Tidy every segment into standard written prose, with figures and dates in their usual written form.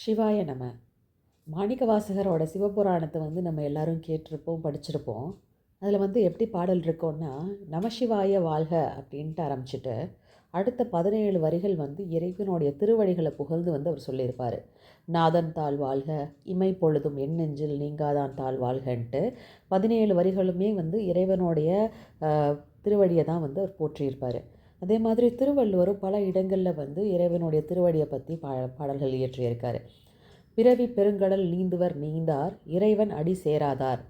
சிவாய நம. மாணிக்கவாசகரோட சிவபுராணத்தை நம்ம எல்லாரும் கேட்டிருப்போம், படிச்சிருப்போம். அதில் எப்படி பாடல் இருக்கோன்னா, நமசிவாய வாழ்க அப்படின்ட்டு ஆரம்பிச்சுட்டு அடுத்த 17 வரிகள் இறைவனுடைய திருவடிகளை புகழ்ந்து அவர் சொல்லியிருப்பார். நாதன் தாழ் வாழ்க, இமை பொழுதும் என் நெஞ்சில் நீங்காதான் தாழ் வாழ்கன்ட்டு 17 வரிகளுமே இறைவனுடைய திருவடியை தான் அவர் போற்றியிருப்பார். அதே மாதிரி திருவள்ளுவரும் பல இடங்களில் இறைவனுடைய திருவடியை பற்றி பாடல்கள் இயற்றியிருக்கார். பிறவி பெருங்கடல் நீந்துவர் நீந்தார், இறைவன் அடி சேராதார்.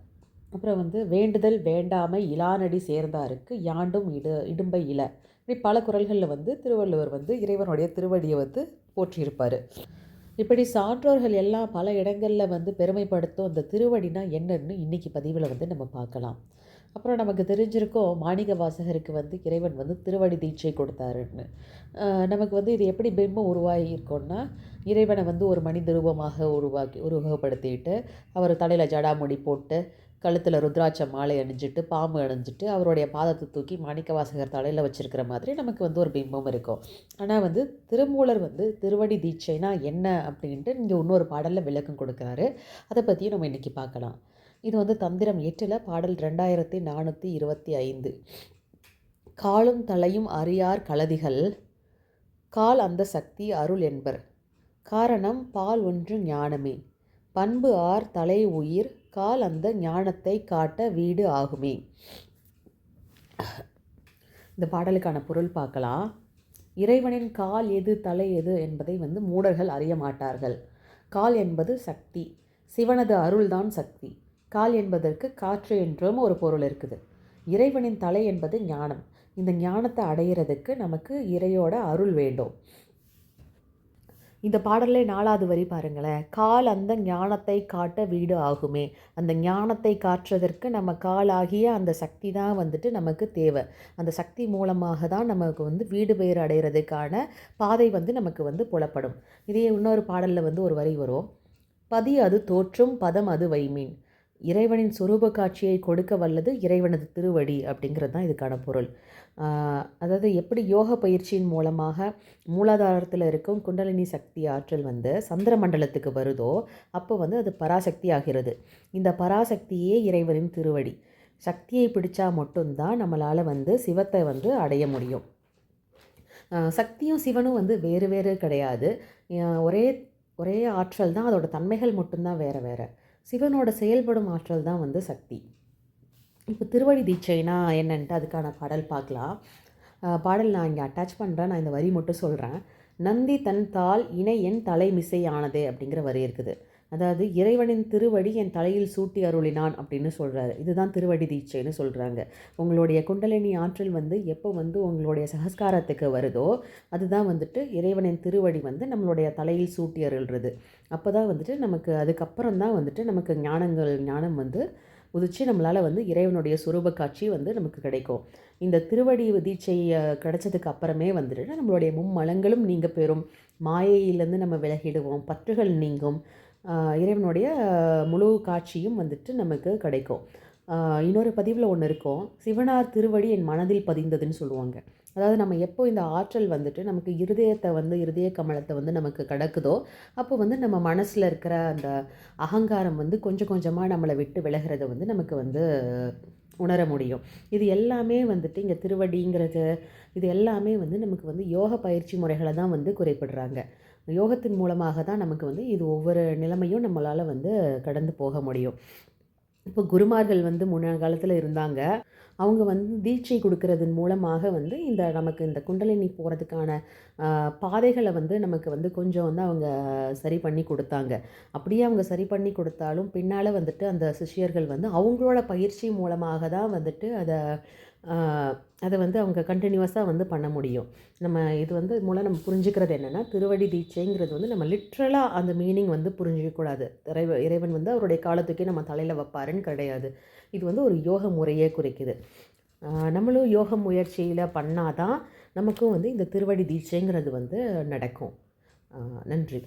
அப்புறம் வேண்டுதல் வேண்டாமை இலானடி சேர்ந்தாருக்கு யாண்டும் இடும்பை இல. இப்படி பல குறள்களில் திருவள்ளுவர் இறைவனுடைய திருவடியை போற்றியிருப்பார். இப்படி சான்றோர்கள் எல்லாம் பல இடங்களில் பெருமைப்படுத்தும் அந்த திருவடினா என்னன்னு இன்றைக்கி பதிவில் நம்ம பார்க்கலாம். அப்புறம் நமக்கு தெரிஞ்சிருக்கோம், மாணிக்க வாசகருக்கு இறைவன் திருவடி தீட்சை கொடுத்தாருன்னு. நமக்கு இது எப்படி பிம்பம் உருவாகியிருக்கோன்னா, இறைவனை ஒரு மனித ரூபமாக உருவகப்படுத்திட்டு அவர் தலையில் ஜடாமுடி போட்டு கழுத்தில் ருத்ராட்ச மாலை அணிஞ்சிட்டு பாம்பு அணிஞ்சிட்டு அவருடைய பாதத்தை தூக்கி மாணிக்க வாசகர் தலையில் வச்சுருக்கிற மாதிரி நமக்கு ஒரு பிம்பம் இருக்கும். ஆனால் திருமூலர் திருவடி தீட்சைனா என்ன அப்படின்ட்டு இங்கே இன்னொரு பாடலில் விளக்கம் கொடுக்குறாரு. அதை பற்றியும் நம்ம இன்றைக்கி பார்க்கலாம். இது தந்திரம் 8 பாடல் 2425. காலும் தலையும் அறியார் கலதிகள் கால் அந்த சக்தி அருள் என்பர். காரணம் பால் ஒன்று ஞானமே, பண்பு ஆர் தலை உயிர் கால் அந்த ஞானத்தை காட்ட வீடு ஆகுமே. இந்த பாடலுக்கான பொருள் பார்க்கலாம். இறைவனின் கால் எது தலை எது என்பதை மூடர்கள் அறிய மாட்டார்கள். கால் என்பது சக்தி, சிவனது அருள்தான் சக்தி. கால் என்பதற்கு காற்று என்றும் ஒரு பொருள் இருக்குது. இறைவனின் தலை என்பது ஞானம். இந்த ஞானத்தை அடையிறதுக்கு நமக்கு இறையோட அருள் வேண்டும். இந்த பாடலே 4வது வரி பாருங்களேன். கால் அந்த ஞானத்தை காட்ட வீடு ஆகுமே. அந்த ஞானத்தை காட்டுறதற்கு நம்ம காலாகிய அந்த சக்தி தான் நமக்கு தேவை. அந்த சக்தி மூலமாக தான் நமக்கு வீடு பெயர் அடைகிறதுக்கான பாதை நமக்கு புலப்படும். இதே இன்னொரு பாடலில் ஒரு வரி வரும். பதி அது தோற்றும் பதம் அது வைமீன். இறைவனின் சொரூப காட்சியை கொடுக்க வல்லது இறைவனது திருவடி அப்படிங்கிறது தான் இதுக்கான பொருள். அதாவது எப்படி யோக பயிற்சியின் மூலமாக மூலாதாரத்தில் இருக்கும் குண்டலினி சக்தி ஆற்றல் சந்திர மண்டலத்துக்கு வருதோ அப்போ அது பராசக்தி ஆகிறது. இந்த பராசக்தியே இறைவனின் திருவடி. சக்தியை பிடிச்சா மட்டும்தான் நம்மளால் சிவத்தை அடைய முடியும். சக்தியும் சிவனும் வேறு வேறு கிடையாது. ஒரே ஒரே ஆற்றல் தான், அதோட தன்மைகள் மட்டும்தான் வேறு வேறு. சிவனோட செயல்படும் ஆற்றல் தான் சக்தி. இப்போ திருவடி தீட்சைனா என்னன்ட்டு அதுக்கான பாடல் பார்க்கலாம். பாடல் நான் இங்கே அட்டாச் பண்ணுறேன். நான் இந்த வரி மட்டும் சொல்கிறேன். நந்தி தன் தாள் இணை என் தலைமிசை ஆனதே அப்படிங்கிற வரி இருக்குது. அதாவது இறைவனின் திருவடி என் தலையில் சூட்டி அருளினான் அப்படின்னு சொல்கிறாரு. இதுதான் திருவடி தீட்சைன்னு சொல்கிறாங்க. உங்களுடைய குண்டலினி ஆற்றல் எப்போ உங்களுடைய சகஸ்காரத்துக்கு வருதோ அதுதான் இறைவனின் திருவடி நம்மளுடைய தலையில் சூட்டி அருள்றது. அப்போ தான் நமக்கு அதுக்கப்புறம் தான் நமக்கு ஞானம் உதிச்சு நம்மளால் இறைவனுடைய சுரூப காட்சி நமக்கு கிடைக்கும். இந்த திருவடி தீட்சை கிடைச்சதுக்கு அப்புறமே நம்மளுடைய மும்மலங்களும் நீங்க பெறும். மாயையிலேருந்து நம்ம விலகிடுவோம், பற்றுகள் நீங்கும், இறைவனுடைய முழு காட்சியும் நமக்கு கிடைக்கும். இன்னொரு பதிவில் ஒன்று இருக்கும், சிவனார் திருவடி என் மனதில் பதிந்ததுன்னு சொல்லுவாங்க. அதாவது நம்ம எப்போ இந்த ஆற்றல் நமக்கு இருதயத்தை இருதய கமலத்தை நமக்கு கடக்குதோ அப்போ நம்ம மனசில் இருக்கிற அந்த அகங்காரம் கொஞ்சம் கொஞ்சமாக நம்மளை விட்டு விலகிறத நமக்கு உணர முடியும். இது எல்லாமே இங்கே திருவடிங்கிறது இது எல்லாமே நமக்கு யோக பயிற்சி முறைகளை தான் குறிப்பிடுறாங்க. யோகத்தின் மூலமாக தான் நமக்கு இது ஒவ்வொரு நிலைமையும் நம்மளால் கடந்து போக முடியும். இப்போ குருமார்கள் முன்ன காலத்தில் இருந்தாங்க. அவங்க தீட்சை கொடுக்கறதன் மூலமாக நமக்கு இந்த குண்டலினி போகிறதுக்கான பாதைகளை நமக்கு கொஞ்சம் அவங்க சரி பண்ணி கொடுத்தாங்க. அப்படியே அவங்க சரி பண்ணி கொடுத்தாலும் பின்னால் அந்த சிஷ்யர்கள் அவங்களோட பயிற்சி மூலமாக தான் அதை அவங்க கண்டினியூஸாக பண்ண முடியும். நம்ம இது மூலம் நம்ம புரிஞ்சுக்கிறது என்னென்னா, திருவடி தீட்சைங்கிறது நம்ம லிட்ரலாக அந்த மீனிங் புரிஞ்சிக்கக்கூடாது. இறைவன் அவருடைய காலத்துக்கே நம்ம தலையில் வைப்பாருன்னு கிடையாது. இது ஒரு யோக முறையே குறிக்குது. நம்மளும் யோக முயற்சியில் பண்ணாதான் நமக்கும் இந்த திருவடி தீட்சைங்கிறது நடக்கும். நன்றி.